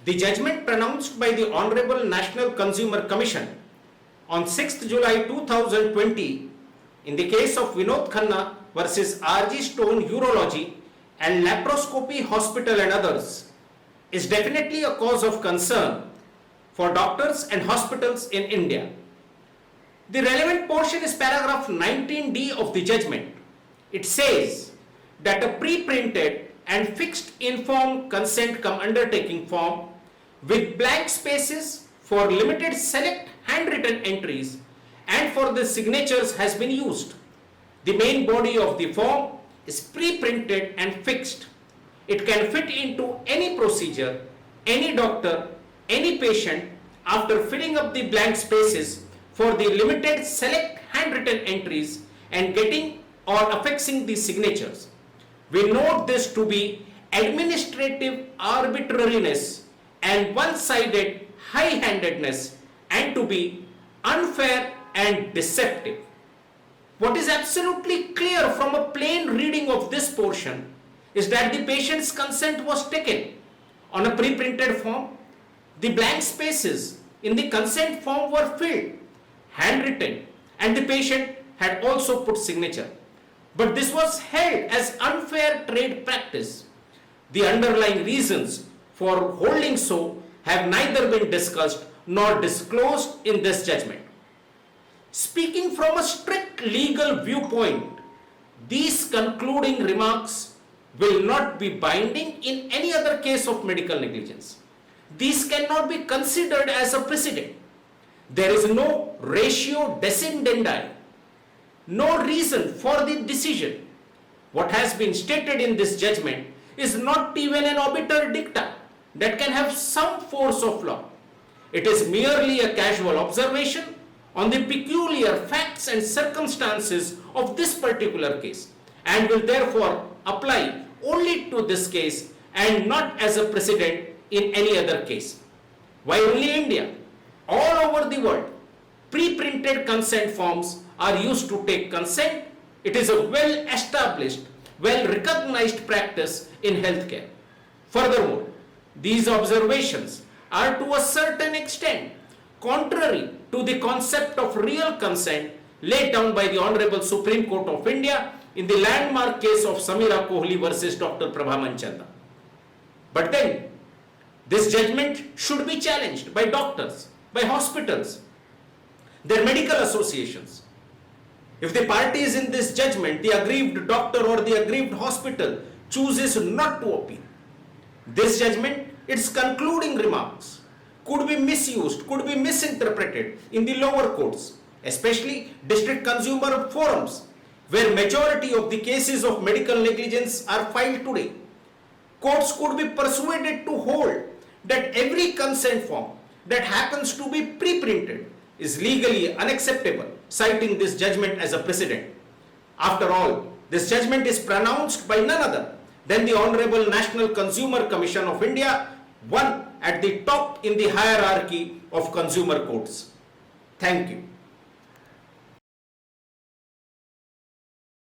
The judgment pronounced by the Honorable National Consumer Commission on 6th July 2020 in the case of Vinod Khanna versus RG Stone Urology and Laparoscopy Hospital and others is definitely a cause of concern for doctors and hospitals in India. The relevant portion is paragraph 19D of the judgment. It says that a pre-printed and fixed informed consent cum undertaking form with blank spaces for limited select handwritten entries and for the signatures has been used. The main body of the form is pre-printed and fixed. It can fit into any procedure, any doctor, any patient after filling up the blank spaces for the limited select handwritten entries and getting or affixing the signatures. We note this to be administrative arbitrariness and one-sided high-handedness and to be unfair and deceptive. What is absolutely clear from a plain reading of this portion is that the patient's consent was taken on a pre-printed form. The blank spaces in the consent form were filled, handwritten, and the patient had also put signature. But this was held as unfair trade practice. The underlying reasons for holding so have neither been discussed nor disclosed in this judgment. Speaking from a strict legal viewpoint, these concluding remarks will not be binding in any other case of medical negligence. These cannot be considered as a precedent. There is no ratio descendendi, no reason for the decision. What has been stated in this judgment is not even an obiter dicta that can have some force of law. It is merely a casual observation on the peculiar facts and circumstances of this particular case and will therefore apply only to this case and not as a precedent in any other case. Why only India? All over the world, pre-printed consent forms are used to take consent. It is a well-established, well-recognized practice in healthcare. Furthermore, these observations are to a certain extent contrary to the concept of real consent laid down by the Honorable Supreme Court of India in the landmark case of Samira Kohli versus Dr. Prabha Manchanda. But then, this judgment should be challenged by doctors, by hospitals, their medical associations. If the parties in this judgment, the aggrieved doctor or the aggrieved hospital, chooses not to appeal, this judgment, its concluding remarks, could be misused, could be misinterpreted in the lower courts, especially district consumer forums, where majority of the cases of medical negligence are filed today. Courts could be persuaded to hold that every consent form that happens to be pre-printed is legally unacceptable, citing this judgment as a precedent. After all, this judgment is pronounced by none other than the Honorable National Consumer Commission of India, one at the top in the hierarchy of consumer courts. Thank you.